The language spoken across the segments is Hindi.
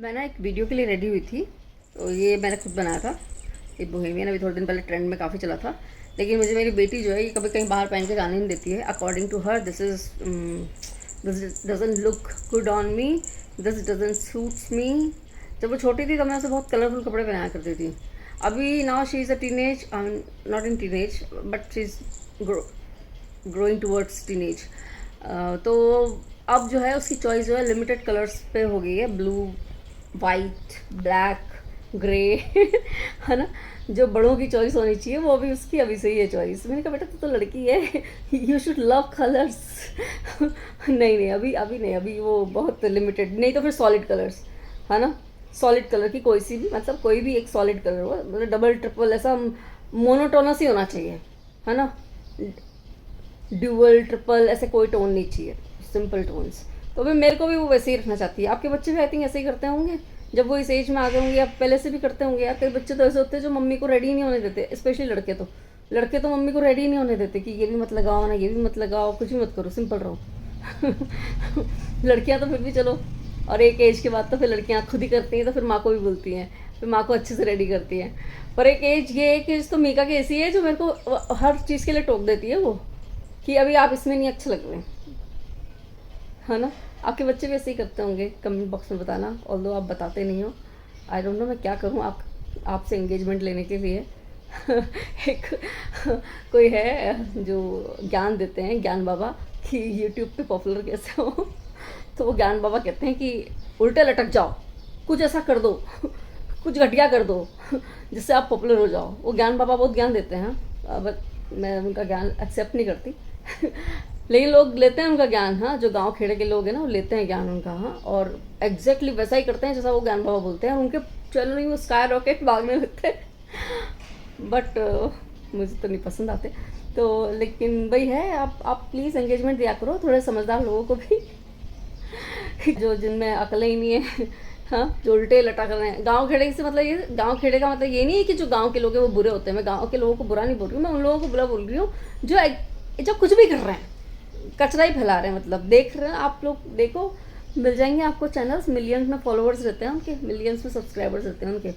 मैं ना एक वीडियो के लिए रेडी हुई थी। तो ये मैंने खुद बनाया था। ये बोहेमियन अभी थोड़े दिन पहले ट्रेंड में काफ़ी चला था। लेकिन मुझे मेरी बेटी जो है ये कभी कहीं बाहर पहन के जाने नहीं देती है। According to her this doesn't look good on me, this doesn't suits me. जब वो छोटी थी तब मैं उसे बहुत कलरफुल कपड़े पहनाया करती थी। अभी now she is a teenage, not in teenage but she is growing towards teenage. तो अब जो है उसकी चॉइस जो है लिमिटेड कलर्स पे हो गई है। ब्लू, वाइट, ब्लैक, ग्रे है ना। जो बड़ों की चॉइस होनी चाहिए वो अभी उसकी अभी से ही है चॉइस। मैंने कहा बेटा तू तो लड़की है, यू शुड लव कलर्स। नहीं नहीं, अभी अभी नहीं, अभी वो बहुत लिमिटेड। नहीं तो फिर सॉलिड कलर्स, है ना। सॉलिड कलर की कोई सी भी, मतलब कोई भी एक सॉलिड कलर हो, मतलब डबल ट्रिपल ऐसा मोनोटोनस ही होना चाहिए, है ना। ड्यूअल ट्रिपल ऐसे कोई टोन नहीं चाहिए, सिंपल टोन्स। तो अभी मेरे को भी वो वैसे ही रखना चाहती है। आपके बच्चे भी आई थिंक ऐसे ही करते होंगे जब वो इस एज में आ गए होंगे, या पहले से भी करते होंगे। यार कई बच्चे तो ऐसे होते हैं जो मम्मी को रेडी नहीं होने देते, स्पेशली लड़के तो मम्मी को रेडी नहीं होने देते कि ये भी मत लगाओ ना, ये भी मत लगाओ, कुछ भी मत करो, सिंपल रहो। लड़कियां तो फिर भी चलो, और एक एज के बाद तो फिर लड़कियां खुद ही करती हैं, तो फिर माँ को भी बोलती हैं, फिर माँ को अच्छे से रेडी करती हैं। पर एक एज तो मीका की ऐसी है जो मेरे को हर चीज़ के लिए टोक देती है वो, कि अभी आप इसमें नहीं अच्छे लग रहे हैं, है ना। आपके बच्चे भी ऐसे ही करते होंगे, कमेंट बॉक्स में बताना। ऑल्दो आप बताते नहीं हो, आई डोंट नो मैं क्या करूँ आपसे एंगेजमेंट लेने के लिए। एक कोई है जो ज्ञान देते हैं, ज्ञान बाबा, कि यूट्यूब पे पॉपुलर कैसे हो। तो वो ज्ञान बाबा कहते हैं कि उल्टे लटक जाओ, कुछ ऐसा कर दो, कुछ घटिया कर दो जिससे आप पॉपुलर हो जाओ। वो ज्ञान बाबा बहुत ज्ञान देते हैं, बट मैं उनका ज्ञान एक्सेप्ट नहीं करती। लेकिन लोग लेते हैं उनका ज्ञान, हाँ, जो गांव खेड़े के लोग हैं ना वो लेते हैं ज्ञान उनका, हाँ, और एग्जैक्टली वैसा ही करते हैं जैसा वो ज्ञान बाबा बोलते हैं, और उनके चैनल में वो स्काई रॉकेट भागने लगते हैं। बट मुझे तो नहीं पसंद आते। तो लेकिन वही है, आप प्लीज़ एंगेजमेंट दिया करो थोड़े समझदार लोगों को भी, जो जिनमें अकलें ही नहीं है। हाँ, जो उल्टे लटक रहे हैं। गांव खेड़े से मतलब ये, गांव खेड़े का मतलब ये नहीं है कि जो गांव के लोग हैं वो बुरे होते हैं। मैं गांव के लोगों को बुरा नहीं बोल रही हूँ, मैं उन लोगों को बुरा बोल रही हूँ जो कुछ भी कर रहे हैं, कचरा ही फैला रहे हैं। मतलब देख रहे हैं आप लोग, देखो मिल जाएंगे आपको चैनल्स, मिलियंस में फॉलोअर्स रहते हैं उनके, मिलियंस में सब्सक्राइबर्स रहते हैं उनके,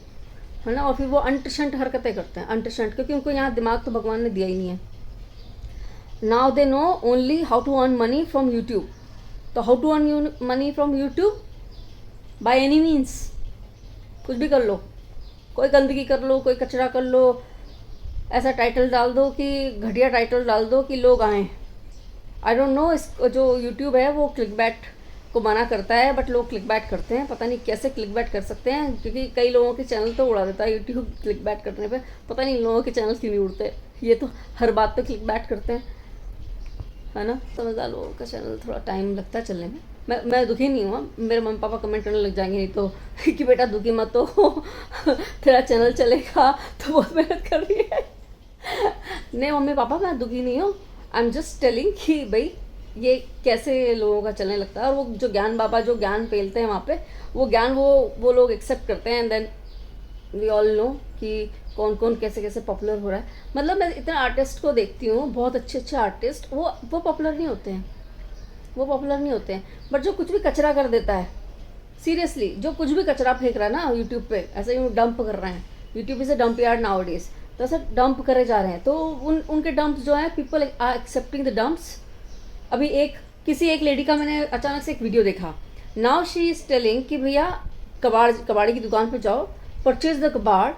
है ना। और फिर वो अंटशंट हरकतें करते हैं, अंटशंट, क्योंकि उनको यहाँ दिमाग तो भगवान ने दिया ही नहीं है। Now they know only how to earn money from YouTube. तो how to earn money from YouTube? By any means, कुछ भी कर लो, कोई गंदगी कर लो, कोई कचरा कर लो, ऐसा टाइटल डाल दो कि घटिया टाइटल डाल दो कि लोग आएँ। आई डोंट नो, इस जो यूट्यूब है वो क्लिक बैट को मना करता है, बट लोग क्लिक बैट करते हैं। पता नहीं कैसे क्लिक बैट कर सकते हैं, क्योंकि कई लोगों के चैनल तो उड़ा देता है यूट्यूब क्लिक बैट करने पे। पता नहीं लोगों के चैनल क्यों नहीं उड़ते, ये तो हर बात पे क्लिक बैट करते हैं, है ना। समझदार लोगों का चैनल थोड़ा टाइम लगता है चलने में। मैं दुखी नहीं हुआ, मेरे मम्मी पापा कमेंट करने लग जाएंगे नहीं तो, कि बेटा दुखी मत हो, तेरा चैनल चलेगा तो बहुत मेहनत कर रही है। नहीं मम्मी पापा, मैं दुखी नहीं हूँ, आई एम जस्ट टेलिंग कि भाई ये कैसे लोगों का चलने लगता है। और वो जो ज्ञान बाबा जो ज्ञान पेलते हैं वहाँ पे, वो ज्ञान वो लोग एक्सेप्ट करते हैं, and then we all know कि कौन कौन कैसे कैसे पॉपुलर हो रहा है। मतलब मैं इतने आर्टिस्ट को देखती हूँ, बहुत अच्छे अच्छे आर्टिस्ट, वो पॉपुलर नहीं होते हैं, वो पॉपुलर नहीं होते हैं। बट जो कुछ भी कचरा कर देता है, सीरियसली जो कुछ भी कचरा फेंक रहा है ना यूट्यूब पे, ऐसे ही डंप कर रहे हैं, YouTube is a dump yard now days, तो ऐसे डंप करे जा रहे हैं। तो उनके डंप्स जो हैं, people are accepting the dumps. अभी किसी एक लेडी का मैंने अचानक से एक वीडियो देखा। नाउ शी इज टेलिंग कि भैया कबाड़ी की दुकान पे जाओ, परचेज द कबाड़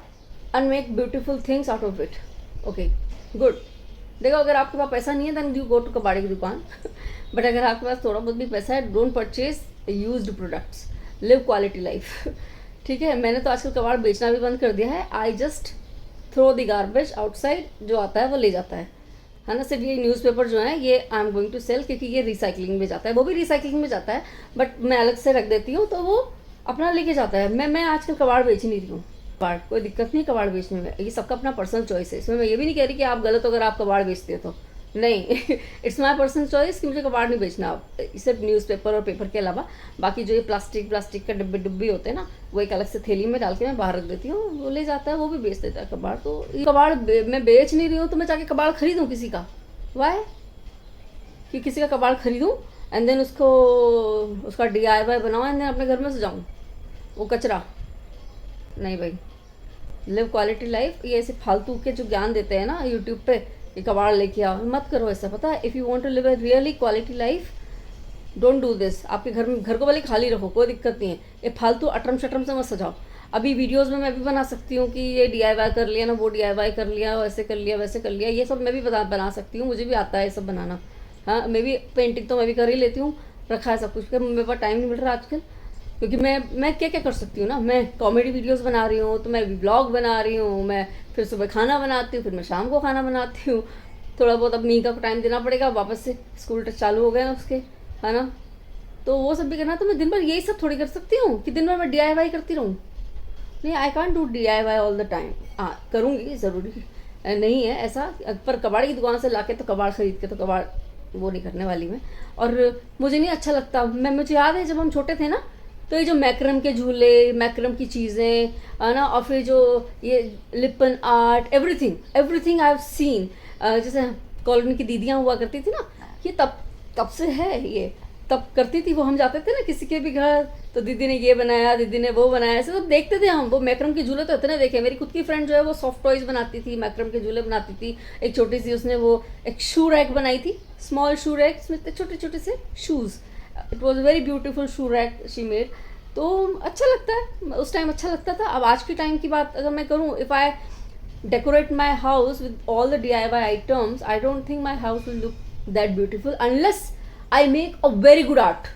and make beautiful things out of it. Okay, good. देखो अगर आपके पास पैसा नहीं है देन यू गो टू कबाड़ी की दुकान। बट अगर आपके पास थोड़ा बहुत भी पैसा है, don't purchase used products, live quality life. ठीक है, मैंने तो आजकल कबाड़ बेचना भी बंद कर दिया है। I just throw the garbage outside, जो आता है वो ले जाता है ना। सिर्फ ये न्यूज़पेपर जो है ये I am going to sell, क्योंकि ये रिसाइकलिंग में जाता है, वो भी रिसाइकलिंग में जाता है, बट मैं अलग से रख देती हूँ तो वो अपना लेके जाता है। मैं आजकल कबाड़ बेच नहीं रही हूँ। कबाड़ कोई दिक्कत नहीं कबाड़ बेचने में, ये सबका अपना पर्सनल चॉइस है। इसमें मैं ये भी नहीं कह रही कि आप गलत हो अगर आप कबाड़ बेचते हो तो, नहीं। इट्स माई पर्सनल चॉइस कि मुझे कबाड़ नहीं बेचना। आप सिर्फ न्यूज़पेपर और पेपर के अलावा बाकी जो ये प्लास्टिक का डब्बे होते हैं ना, वो एक अलग से थैली में डाल के मैं बाहर रख देती हूँ, वो ले जाता है, वो भी बेच देता है कबाड़। तो ये कबाड़ मैं बेच नहीं रही हूँ तो मैं जाके कबाड़ खरीदूँ किसी का? वाई कि किसी का कबाड़ खरीदूँ एंड देन उसका DIY बनाऊँ एंड देन अपने घर में सजाऊँ? वो कचरा नहीं भाई। Live quality life. ये ऐसे फालतू के जो ज्ञान देते हैं ना यूट्यूब पे कि कबाड़ लेके आओ, मत करो ऐसा। पता है, if you want to live a really quality life, don't do this. आपके घर में, घर को भले खाली रखो, कोई दिक्कत नहीं है, ये फालतू अटरम शटरम से मत सजाओ। अभी वीडियोस में मैं भी बना सकती हूँ कि ये DIY कर लिया ना, वो DIY कर लिया, वैसे कर लिया, वैसे कर लिया, ये सब मैं भी बना सकती हूँ, मुझे भी आता है ये सब बनाना। हाँ, मैं भी पेंटिंग तो मैं भी कर ही लेती हूँ, रखा है सब कुछ, फिर मेरे पास टाइम नहीं मिल रहा आजकल। क्योंकि मैं क्या क्या कर सकती हूँ ना, मैं कॉमेडी वीडियोस बना रही हूँ, तो मैं व्लॉग बना रही हूँ, मैं फिर सुबह खाना बनाती हूँ, फिर मैं शाम को खाना बनाती हूँ। थोड़ा बहुत अब मीका को टाइम देना पड़ेगा, वापस से स्कूल चालू हो गए ना उसके, है ना, तो वो सब भी करना। तो मैं दिन भर यही सब थोड़ी कर सकती हूँ कि दिन भर मैं DIY करती रहूँ। नहीं, I can't do DIY all the time. हाँ, करूँगी, ज़रूरी नहीं है ऐसा, पर कबाड़ की दुकान से लाके तो कबाड़ खरीद के तो कबाड़ वो नहीं करने वाली मैं। और मुझे नहीं अच्छा लगता। मुझे याद है जब हम छोटे थे ना, तो ये जो मैक्रम के झूले, मैक्रम की चीज़ें, है ना, और फिर जो ये Lippan art, everything everything I have seen. जैसे कॉलोनी की दीदियाँ हुआ करती थी ना, ये तब तब से है ये, तब करती थी वो। हम जाते थे ना किसी के भी घर, तो दीदी ने ये बनाया, दीदी ने वो बनाया, ऐसे सब देखते थे हम। वो मैक्रम के झूले तो इतने देखे। मेरी खुद की फ्रेंड जो है वो सॉफ्ट टॉयज बनाती थी, मैक्रम के झूले बनाती थी। एक छोटी सी उसने वो एक शू रैक बनाई थी, स्मॉल शू रैक, इसमें छोटे छोटे से shoes. It was very beautiful shoe rack she made. तो अच्छा लगता है, उस टाइम अच्छा लगता था। अब आज के टाइम की बात अगर मैं करूँ, if I decorate my house with all the DIY items, I don't think my house will look that beautiful unless I make a very good art.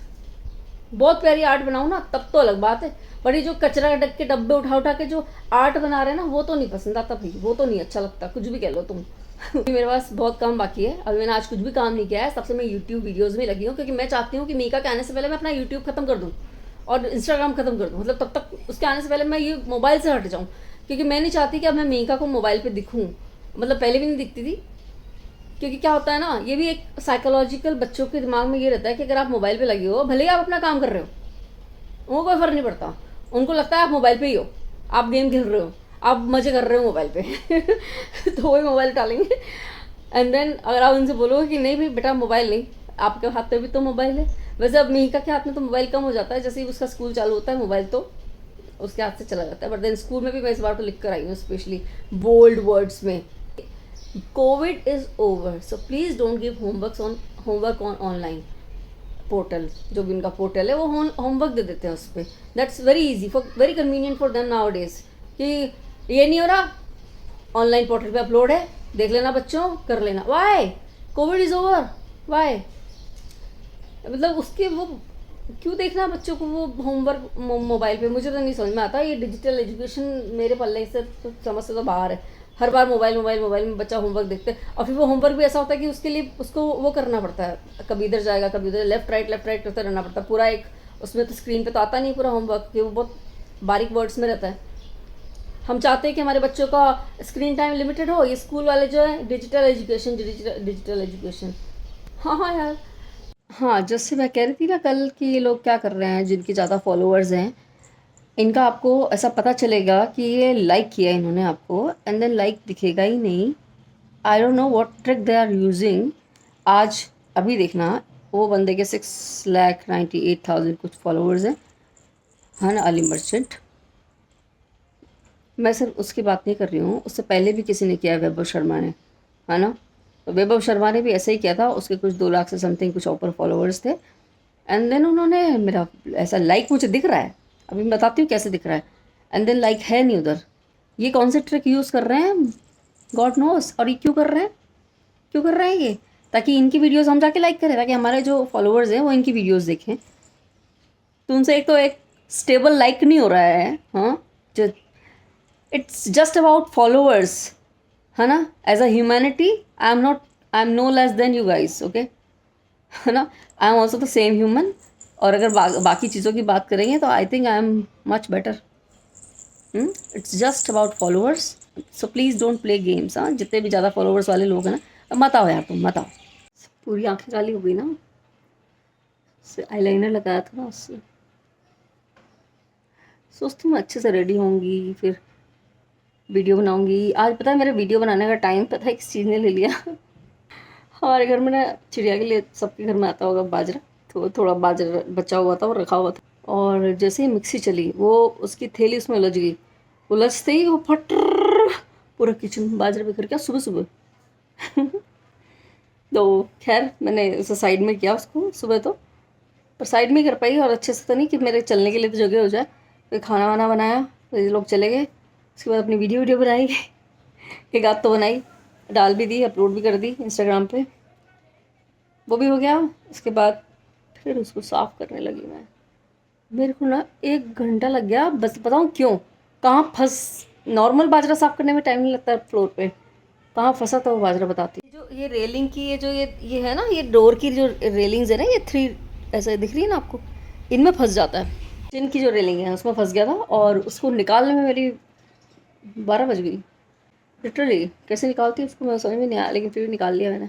बहुत प्यारी आर्ट बनाऊँ ना, तब तो अलग बात है। पर ये जो कचरा डक के डब्बे उठा उठा के जो आर्ट बना रहे हैं ना, वो तो नहीं पसंद आता भाई, वो तो नहीं अच्छा लगता, कुछ भी कह लो तुम। मेरे पास बहुत काम बाकी है, अभी मैंने आज कुछ भी काम नहीं किया है, सबसे मैं यूट्यूब वीडियोज़ में लगी हूँ, क्योंकि मैं चाहती हूँ कि मीका के आने से पहले मैं अपना यूट्यूब खत्म कर दूँ और इंस्टाग्राम खत्म कर दूँ। मतलब तब तक उसके आने से पहले मैं ये मोबाइल से हट जाऊँ, क्योंकि मैं नहीं चाहती कि अब मैं मीका को मोबाइल पे दिखूँ। मतलब पहले भी नहीं दिखती थी, क्योंकि क्या होता है ना, ये भी एक साइकोलॉजिकल, बच्चों के दिमाग में ये रहता है कि अगर आप मोबाइल पे लगे हो, भले ही आप अपना काम कर रहे हो, उनको कोई फ़र्क नहीं पड़ता। उनको लगता है आप मोबाइल पे ही हो, आप गेम खेल रहे हो, आप मज़े कर रहे हो मोबाइल पे। तो वही मोबाइल डालेंगे। एंड देन अगर आप उनसे बोलोगे कि नहीं भाई बेटा मोबाइल नहीं, आपके हाथ में भी तो मोबाइल है। वैसे अब मीका के हाथ में तो मोबाइल कम हो जाता है, जैसे ही उसका स्कूल चालू होता है मोबाइल तो उसके हाथ से चला जाता है। बट देन स्कूल में भी मैं इस बार तो लिख कर आई हूँ, स्पेशली बोल्ड वर्ड्स में, Covid is over, so please don't give homework on online portal. जो भी उनका पोर्टल है वो होमवर्क दे देते हैं उस पर। That's very easy for, very convenient for them now days, कि ये नहीं हो रहा, ऑनलाइन पोर्टल पे अपलोड है, देख लेना बच्चों, कर लेना। Why Covid is over, why, मतलब उसके वो क्यों देखना बच्चों को वो होमवर्क मोबाइल पे, मुझे तो नहीं समझ में आता। ये डिजिटल एजुकेशन मेरे पल्ले से तो समझ से तो बाहर है। हर बार मोबाइल मोबाइल मोबाइल में बच्चा होमवर्क देखते हैं, और फिर वो होमवर्क भी ऐसा होता है कि उसके लिए उसको वो करना पड़ता है, कभी इधर जाएगा कभी उधर, लेफ्ट राइट करते रहना पड़ता है पूरा एक। उसमें तो स्क्रीन पे तो आता नहीं पूरा होमवर्क, कि वो बहुत बारीक वर्ड्स में रहता है। हम चाहते हैं कि हमारे बच्चों का स्क्रीन टाइम लिमिटेड हो। ये स्कूल वाले जो है डिजिटल एजुकेशन। हाँ हाँ यार, हाँ, जैसे मैं कह रही थी ना कल कि ये लोग क्या कर रहे हैं, जिनके ज़्यादा फॉलोअर्स हैं, इनका आपको ऐसा पता चलेगा कि ये लाइक किया इन्होंने आपको, एंड देन लाइक दिखेगा ही नहीं। I don't know what trick they are using. आज अभी देखना, वो बंदे के 6,98,000 कुछ फॉलोअर्स हैं, है ना, अली मर्चेंट। मैं सिर्फ उसकी बात नहीं कर रही हूँ, उससे पहले भी किसी ने किया, वैभव शर्मा ने, है ना। तो वैभव शर्मा ने भी ऐसे ही किया था, उसके कुछ 2 लाख से समथिंग कुछ ऊपर फॉलोअर्स थे। एंड देन उन्होंने मेरा ऐसा लाइक मुझे दिख रहा है, अभी मैं बताती हूँ कैसे दिख रहा है, एंड देन लाइक है नहीं उधर। ये कौन से ट्रिक यूज़ कर रहे हैं, गॉड नोस। और ये क्यों कर रहे हैं, क्यों कर रहे हैं ये, ताकि इनकी वीडियोस हम जाके लाइक करें, ताकि हमारे जो फॉलोअर्स हैं वो इनकी वीडियोस देखें। तो उनसे एक तो एक स्टेबल लाइक नहीं हो रहा है, हाँ, जो इट्स जस्ट अबाउट फॉलोअर्स, है ना। As a humanity I am no less than you guys, okay, है ना। I am also the same human. और अगर बाकी चीज़ों की बात करेंगे तो I think I am much better. It's just about followers, so please don't play games. हाँ, जितने भी ज़्यादा फॉलोअर्स वाले लोग हैं ना, मत आओ यार, तुम मत आओ। पूरी आंखें काली हो गई ना, आईलाइनर लगाया था ना उससे। सोचती हूँ अच्छे से रेडी होंगी, फिर वीडियो बनाऊंगी। आज पता है मेरे वीडियो बनाने का टाइम पता है किस चीज़ ने ले लिया। हमारे घर में ना चिड़िया के लिए, सबके घर में आता होगा बाजरा, तो थोड़ा बाजरा बचा हुआ था और रखा हुआ था, और जैसे ही मिक्सी चली वो उसकी थैली उसमें उलझ गई, उलझते ही वो फट पूरा किचन बाजरे में कर गया सुबह सुबह। तो खैर मैंने उसे साइड में किया उसको सुबह तो, पर साइड में ही कर पाई और अच्छे से तो नहीं कि मेरे चलने के लिए तो जगह हो जाए। फिर खाना वाना बनाया, तो ये लोग चले गए। उसके बाद अपनी वीडियो बनाई, एक आध तो बनाई, डाल भी दी, अपलोड भी कर दी इंस्टाग्राम पे, वो भी हो गया। उसके बाद फिर उसको साफ़ करने लगी मैं। मेरे को ना 1 घंटा लग गया, बस बताऊँ क्यों, कहाँ फंस, नॉर्मल बाजरा साफ़ करने में टाइम नहीं लगता फ्लोर पे, कहाँ फंसा था वो बाजरा बताती। जो ये रेलिंग की ये जो ये है ना, ये डोर की जो रेलिंग्स है ना, ये 3 ऐसे दिख रही है ना आपको, इनमें फंस जाता है। जिन की जो रेलिंग है उसमें फंस गया था और उसको निकालने में मेरी 12 बज गई लिटरली। कैसे निकालती है उसको मैं समझ में नहीं आया, लेकिन फिर भी निकाल लिया मैंने,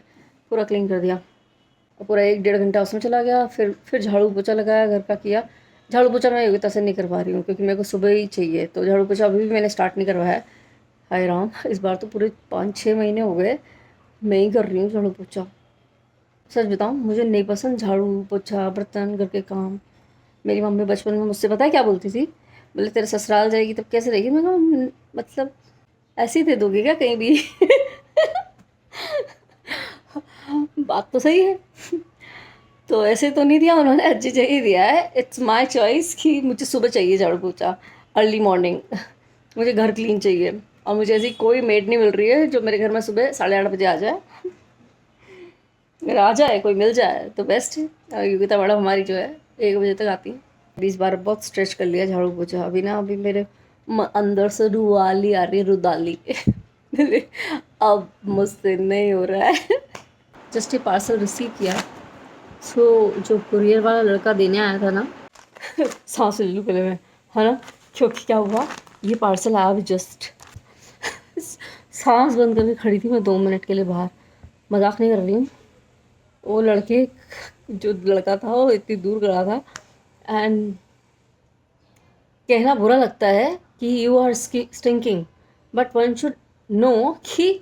पूरा क्लीन कर दिया। और पूरा 1 डेढ़ घंटा उसमें चला गया। फिर झाड़ू पोछा लगाया, घर का किया। झाड़ू पोछा मैं योग्यता से नहीं करवा रही हूँ क्योंकि मेरे को सुबह ही चाहिए, तो झाड़ू पोछा अभी भी मैंने स्टार्ट नहीं करवाया है। हाय राम, इस बार तो पूरे 5-6 महीने हो गए मैं ही कर रही हूँ झाड़ू पोछा। सच बताऊँ, मुझे नहीं पसंद झाड़ू पोछा बर्तन घर के काम। मेरी मम्मी बचपन में मुझसे पता है क्या बोलती थी, बोले तेरे ससुराल जाएगी तब कैसे रहेगी। मैं कहा मतलब ऐसे ही दे दोगे क्या कहीं भी। बात तो सही है। तो ऐसे तो नहीं दिया उन्होंने, अच्छी जगह ही दिया है। इट्स माय चॉइस कि मुझे सुबह चाहिए झाड़ू पोछा, अर्ली मॉर्निंग। मुझे घर क्लीन चाहिए और मुझे ऐसी कोई मेड नहीं मिल रही है जो मेरे घर में सुबह 8:30 बजे आ जाए। अगर आ जाए कोई मिल जाए तो बेस्ट है। योगिता मैडम हमारी जो है 1 बजे तक आती है। इस बार बहुत स्ट्रेच कर लिया झाड़ू पोछा। अभी ना अभी मेरे अंदर से रुआली आ रही है, रुदाली। अब मुझसे नहीं हो रहा है। जस्ट ये पार्सल रिसीव किया। सो जो कुरियर वाला लड़का देने आया था ना, सांस ले लूँ पहले मैं, है ना, क्योंकि क्या हुआ, ये पार्सल आया अभी जस्ट। सांस बंद करके खड़ी थी मैं 2 मिनट के लिए बाहर, मजाक नहीं कर रही हूँ। वो लड़के, जो लड़का था वो इतनी दूर खड़ा था। एंड कहना बुरा लगता है कि you are stinking, but one should know कि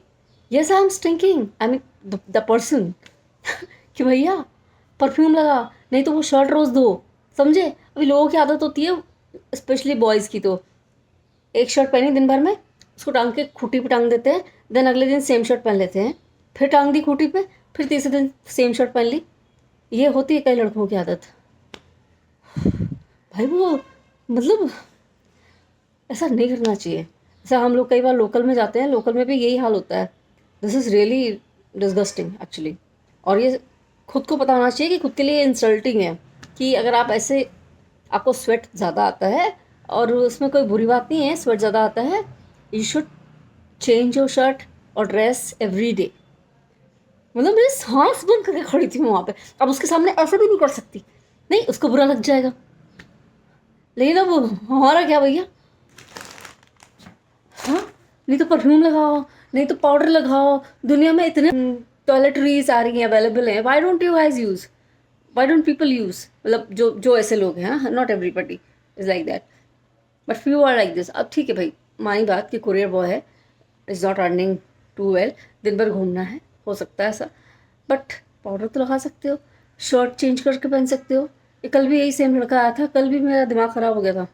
yes I am stinking, I mean the person. कि भैया परफ्यूम लगा, नहीं तो वो शर्ट रोज़ धो, समझे। अभी लोगों की आदत होती है, स्पेशली बॉयज़ की, तो एक शर्ट पहनी दिन भर में, उसको टांग के खूंटी पे टांग देते हैं, देन अगले दिन सेम शर्ट पहन लेते हैं, फिर टांग दी खूंटी पे, फिर तीसरे दिन सेम शर्ट पहन ली। ये होती है कई लड़कों की आदत। भाई वो मतलब ऐसा नहीं करना चाहिए। ऐसा हम लोग कई बार लोकल में जाते हैं, लोकल में भी यही हाल होता है। This is really disgusting actually. और ये खुद को पता होना चाहिए कि खुद के लिए इंसल्टिंग है कि अगर आप ऐसे, आपको स्वेट ज़्यादा आता है और उसमें कोई बुरी बात नहीं है, स्वेट ज़्यादा आता है, you should change your shirt और ड्रेस एवरी डे। मतलब मेरी सांस बंद करके खड़ी थी मैं वहाँ पे। अब उसके सामने ऐसा भी नहीं कर सकती, नहीं उसको बुरा लग जाएगा। लेकिन अब हमारा क्या भैया, हाँ, नहीं तो परफ्यूम लगाओ, नहीं तो पाउडर लगाओ, दुनिया में इतने टॉयलेटरीज आ रही हैं, अवेलेबल हैं, why don't you guys use, why don't people use. मतलब जो जो ऐसे लोग हैं, not everybody is like that, but few are like this. अब ठीक है भाई, मानी बात कि कुरियर बॉय है, is not earning too well, दिन भर घूमना है, हो सकता है ऐसा, बट पाउडर तो लगा सकते हो, शर्ट चेंज करके पहन सकते हो। ये कल भी यही सेम लड़का आया था, कल भी मेरा दिमाग ख़राब हो गया था।